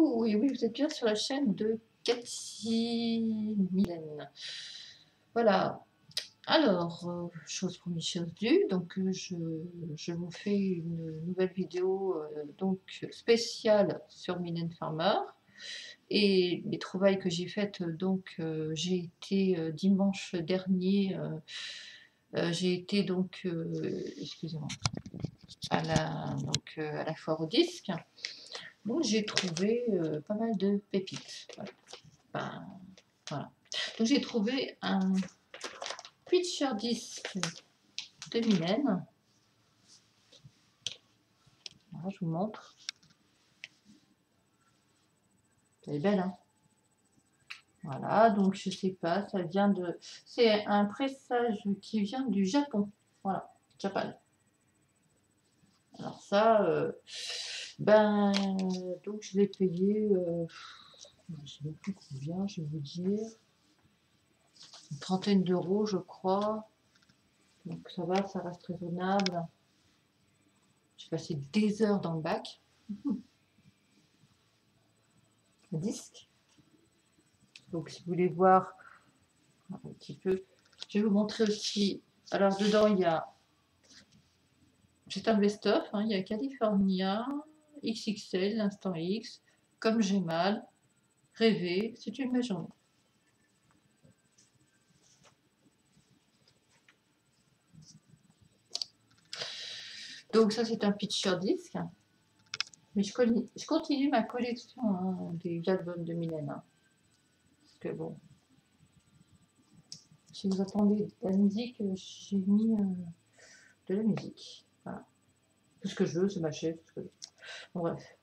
Coucou, et oui, vous êtes bien sur la chaîne de Cathy Mylène. Voilà, alors, chose promise, chose due, donc je vous fais une nouvelle vidéo donc spéciale sur Mylène Farmer. Et les trouvailles que j'ai faites, donc j'ai été dimanche dernier, j'ai été donc, excusez-moi, à la foire au disque. Donc j'ai trouvé pas mal de pépites. Voilà. Ben, voilà. Donc j'ai trouvé un Pitcher disque de Mylène. Voilà, je vous montre. Elle est belle, hein. Voilà, donc je sais pas, ça vient de... C'est un pressage qui vient du Japon. Voilà, Japan. Alors ça, ben, donc je l'ai payé, je ne sais même plus combien, je vais vous dire, une trentaine d'euros, je crois. Donc ça va, ça reste raisonnable. J'ai passé des heures dans le bac. Le disque. Donc si vous voulez voir un petit peu, je vais vous montrer aussi. Alors dedans il y a, c'est un best-of, hein, il y a California, XXL, l'instant X, Comme j'ai mal, Rêver, C'est une belle journée. Donc ça c'est un pitcher disque. Mais je continue ma collection, hein, des albums de Mylène. Hein. Parce que bon, si vous attendez de la musique, j'ai mis de la musique. Voilà. Tout ce que je veux, c'est ma chaise. Bon, bref.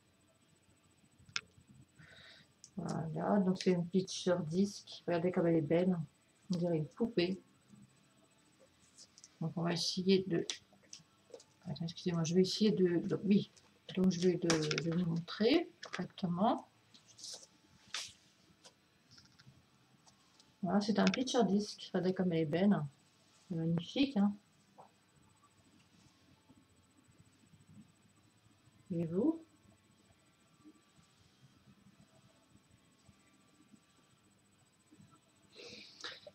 Voilà, donc c'est une pitcher disque. Regardez comme elle est belle. On dirait une poupée. Donc on va essayer de... Attends, excusez-moi, je vais essayer de... Oui, donc je vais vous montrer correctement. Voilà, c'est un pitcher disque. Regardez comme elle est belle. C'est magnifique, hein. Et vous?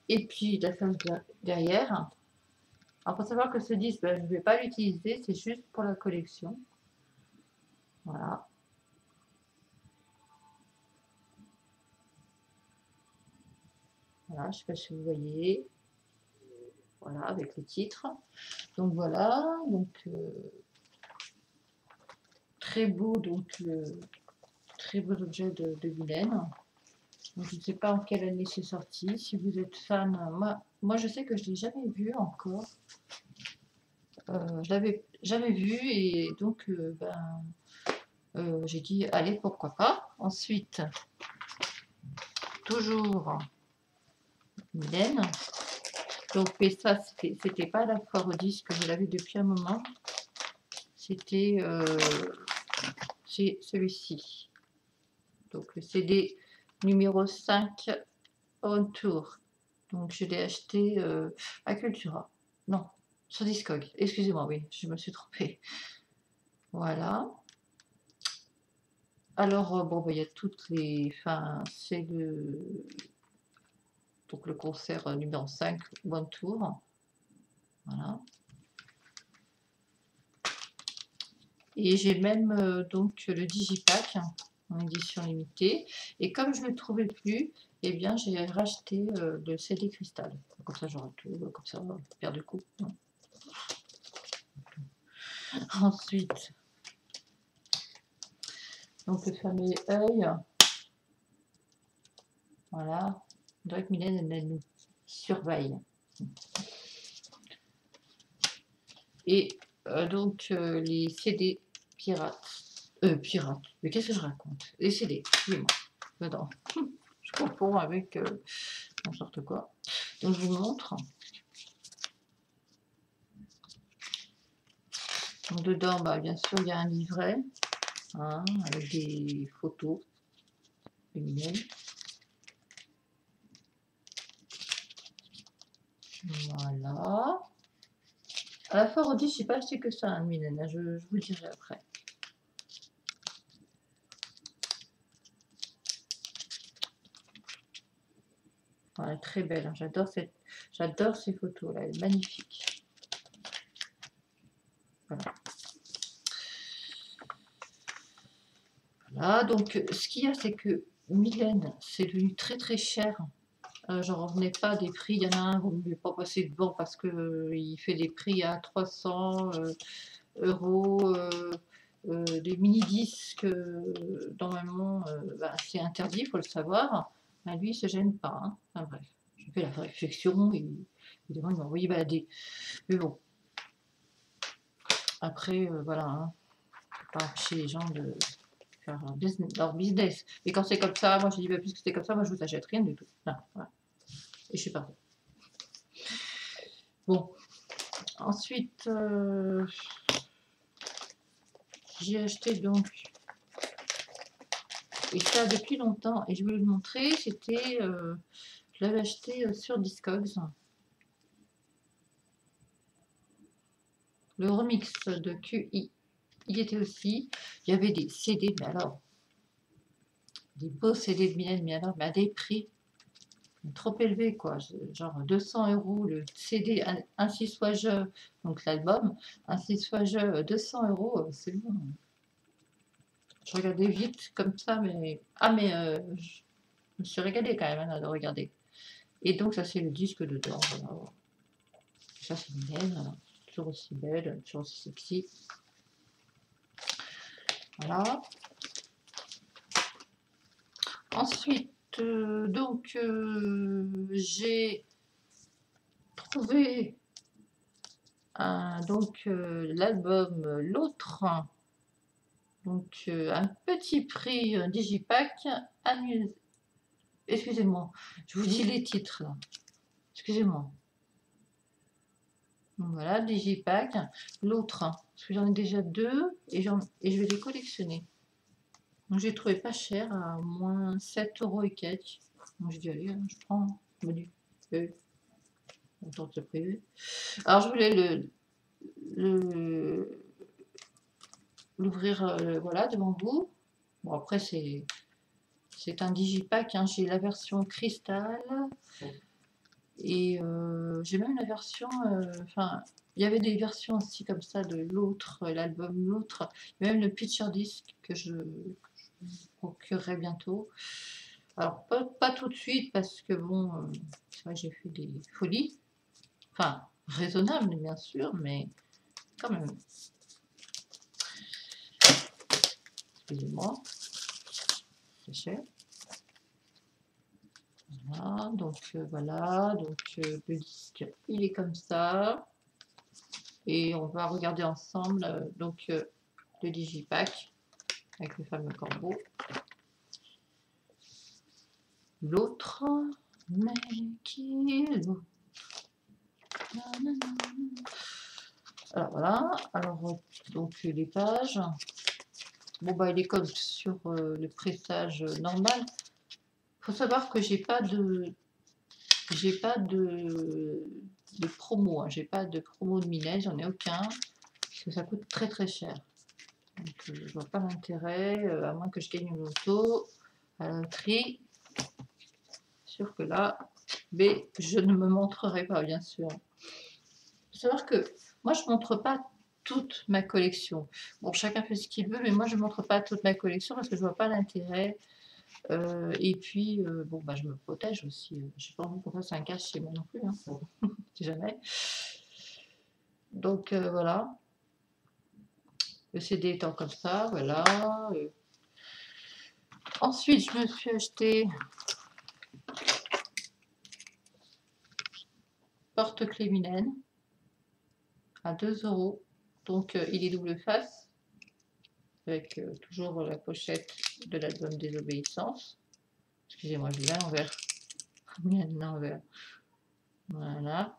Et puis la face derrière. Alors, faut savoir que ce disque, ben, je ne vais pas l'utiliser, c'est juste pour la collection. Voilà. Voilà, je ne sais pas si vous voyez. Voilà, avec le titre. Donc voilà, donc très beau, donc très beau objet de Mylène. Donc, je ne sais pas en quelle année c'est sorti. Si vous êtes fan, moi je sais que je ne l'ai jamais vu encore. Je l'avais jamais vu et donc j'ai dit allez pourquoi pas. Ensuite, toujours Mylène. Donc mais ça c'était pas la foire au disque, je l'avais depuis un moment. C'était celui-ci. Donc le CD numéro 5 On Tour. Donc je l'ai acheté à Cultura. Non, sur Discog. Excusez-moi, oui, je me suis trompée. Voilà. Alors, bon, il y a toutes les... Enfin, c'est donc le concert numéro 5, One Tour. Voilà. Et j'ai même donc le Digipack en édition limitée. Et comme je ne le trouvais plus, eh bien j'ai racheté le CD Cristal. Comme ça j'aurai tout, comme ça on va perdre de coup. Ensuite, donc le fameux œil. Voilà. On dirait que Mylène, elle nous surveille. Et donc les CD pirates. Pirates. Mais qu'est-ce que je raconte? Les CD, excusez-moi. Dedans. Je confonds avec n'importe quoi. Donc je vous montre. Donc, dedans, bah, bien sûr, il y a un livret hein, avec des photos de Mylène. Voilà. À la foire au disque, je n'ai pas acheté que ça, hein, Mylène. Je vous dirai après. Elle est très belle, hein. J'adore ces photos là, elle est magnifique. Voilà. Voilà, donc ce qu'il y a, c'est que Mylène, c'est devenu très très cher. J'en revenais pas des prix. Il y en a un, vous ne pouvez pas passer devant parce que il fait des prix à 300 euros. Des mini-disques, normalement, bah, c'est interdit, il faut le savoir. Bah, lui, il se gêne pas. Hein. Enfin, bref, j'ai fait la réflexion et évidemment, il m'a envoyé balader. Mais bon, après, voilà, hein, pas empêcher les gens de faire leur business. Et quand c'est comme ça, moi, je dis, bah, puisque c'est comme ça, moi, je vous achète rien du tout. Non, voilà. Et je suis partie. Bon, ensuite, j'ai acheté donc, et ça depuis longtemps, et je voulais le montrer, c'était, je l'avais acheté sur Discogs, le remix de QI, il était aussi, il y avait des CD, mais alors, des beaux CD de Mylène, mais alors, mais à des prix trop élevés, quoi, genre 200 euros le CD, Ainsi soit-je, donc l'album, Ainsi soit-je, 200 euros, c'est bon. Je regardais vite comme ça, mais je me suis régalée quand même hein, de regarder. Et donc ça c'est le disque dedans. Voilà. Ça c'est Mylène, toujours aussi belle, toujours aussi sexy. Voilà. Ensuite, donc j'ai trouvé l'album L'autre, donc un petit prix digipack. Excusez-moi, je vous dis les titres là. Excusez-moi. Voilà, digipack. L'autre, parce que j'en ai déjà deux et je vais les collectionner. Donc j'ai trouvé pas cher, à moins 7 euros et quelques. Donc je dis allez, je prends le menu. Autant de se priver. Alors je voulais l'ouvrir voilà, devant vous. Bon après c'est un digipack, hein. J'ai la version cristal et j'ai même la version, enfin il y avait des versions aussi comme ça de l'autre, l'album L'autre, même le picture disc que je procurerai bientôt. Alors pas tout de suite parce que bon, c'est vrai que j'ai fait des folies, enfin raisonnables bien sûr, mais quand même. Excusez-moi, c'est cher. Voilà, donc le disque il est comme ça et on va regarder ensemble le digipack avec le fameux corbeau. L'autre, mais qui est l'autre? Alors voilà, alors donc les pages. Bon bah il est comme sur le pressage normal. Faut savoir que j'ai pas de promo, hein. J'ai pas de promo de Mylène, j'en ai aucun, parce que ça coûte très très cher. Donc je vois pas l'intérêt, à moins que je gagne une loto à la loterie. Sûr que là, mais je ne me montrerai pas bien sûr. Faut savoir que moi je montre pas toute ma collection. Bon, chacun fait ce qu'il veut, mais moi je montre pas toute ma collection parce que je vois pas l'intérêt. Et puis, bon, bah, je me protège aussi. Je n'ai pas envie qu'on fasse un cache chez moi non plus, hein, si jamais. Donc voilà. Le CD étant comme ça, voilà. Ensuite, je me suis acheté porte-clés Mylène à 2 €. Donc il est double face avec toujours la pochette de l'album Désobéissance. Excusez-moi, je l'ai à l'envers. Mylène l'envers. Voilà.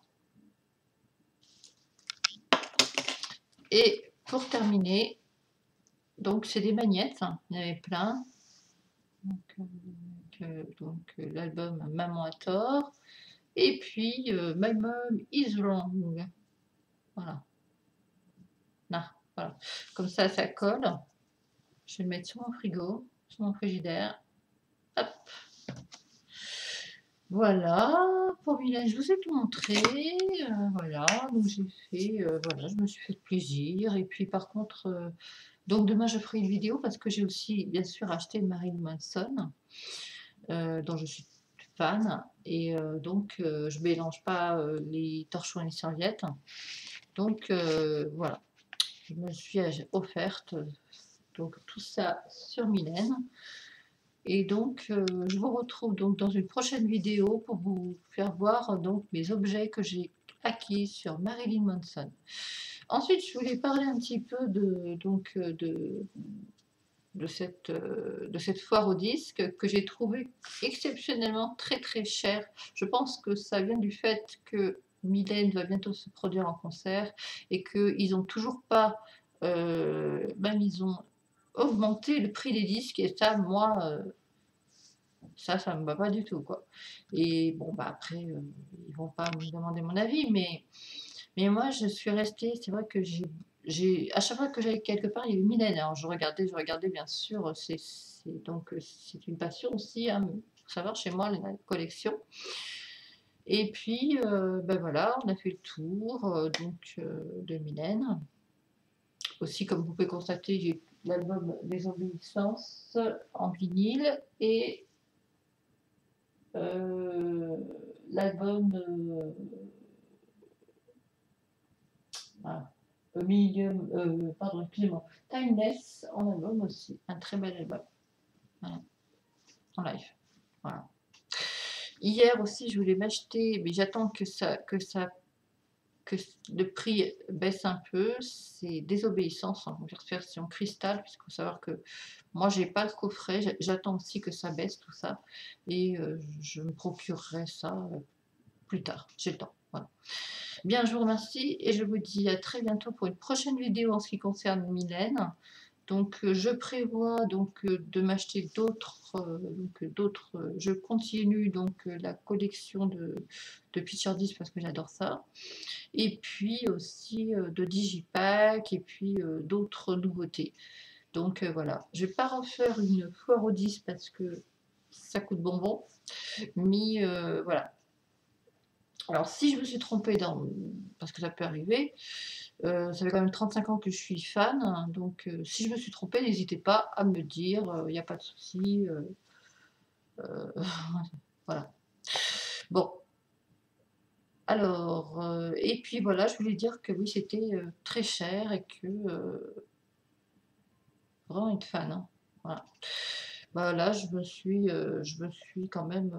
Et pour terminer, donc c'est des magnettes, hein. Il y en avait plein. Donc l'album Maman a tort. Et puis My Mom is Wrong. Voilà. Là, voilà. Comme ça colle. Je vais le mettre sur mon frigo, sur mon frigidaire. Hop. Voilà, pour Mylène, je vous ai tout montré. Voilà, donc j'ai fait, voilà, je me suis fait plaisir. Et puis par contre, donc demain je ferai une vidéo parce que j'ai aussi bien sûr acheté Marilyn Manson, dont je suis fan. Et donc je mélange pas les torchons et les serviettes. Donc voilà, je me suis offerte donc tout ça sur Mylène. Et donc, je vous retrouve donc dans une prochaine vidéo pour vous faire voir donc mes objets que j'ai acquis sur Marilyn Manson. Ensuite, je voulais parler un petit peu de cette foire au disque que j'ai trouvé exceptionnellement très très chère. Je pense que ça vient du fait que Mylène va bientôt se produire en concert et qu'ils n'ont toujours pas, même ils ont augmenté le prix des disques et ça, moi, ça me va pas du tout, quoi. Et bon, bah après, ils vont pas me demander mon avis, mais moi, je suis restée, c'est vrai que à chaque fois que j'allais quelque part, il y avait Mylène. Alors, je regardais, bien sûr, donc, c'est une passion aussi, hein, faut savoir, chez moi, la collection. Et puis, ben voilà, on a fait le tour, donc, de Mylène. Aussi, comme vous pouvez constater, j'ai l'album Désobéissance en vinyle et l'album Medium, pardon, excusez-moi, Timeless en album aussi, un très bel album, voilà, en live. Voilà. Hier aussi, je voulais m'acheter, mais j'attends que le prix baisse un peu. C'est Désobéissance en version cristal, puisqu'il faut savoir que moi, j'ai pas le coffret. J'attends aussi que ça baisse tout ça, et je me procurerai ça plus tard. J'ai le temps. Voilà. Bien, je vous remercie et je vous dis à très bientôt pour une prochaine vidéo en ce qui concerne Mylène. Donc, je prévois donc de m'acheter je continue donc la collection de Picture Disc parce que j'adore ça. Et puis aussi de Digipack et puis d'autres nouveautés. Donc voilà, je vais pas refaire une foire aux 10 parce que ça coûte bonbon, mais voilà. Alors, si je me suis trompée parce que ça peut arriver, ça fait quand même 35 ans que je suis fan, hein, donc si je me suis trompée, n'hésitez pas à me le dire, il n'y a pas de souci. Voilà. Bon, alors, et puis voilà, je voulais dire que oui, c'était très cher et que vraiment être fan, hein, voilà. Bah là, je me suis quand même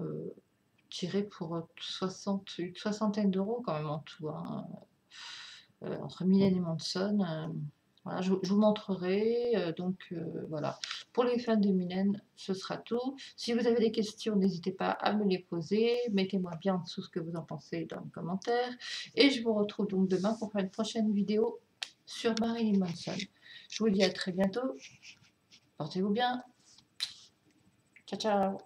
tirée pour une soixantaine d'euros quand même en tout, hein. Entre Mylène et Manson. Voilà, je vous montrerai. Donc voilà. Pour les fans de Mylène, ce sera tout. Si vous avez des questions, n'hésitez pas à me les poser. Mettez-moi bien en dessous ce que vous en pensez dans les commentaires. Et je vous retrouve donc demain pour faire une prochaine vidéo sur Marilyn Manson. Je vous dis à très bientôt. Portez-vous bien. Ciao, ciao.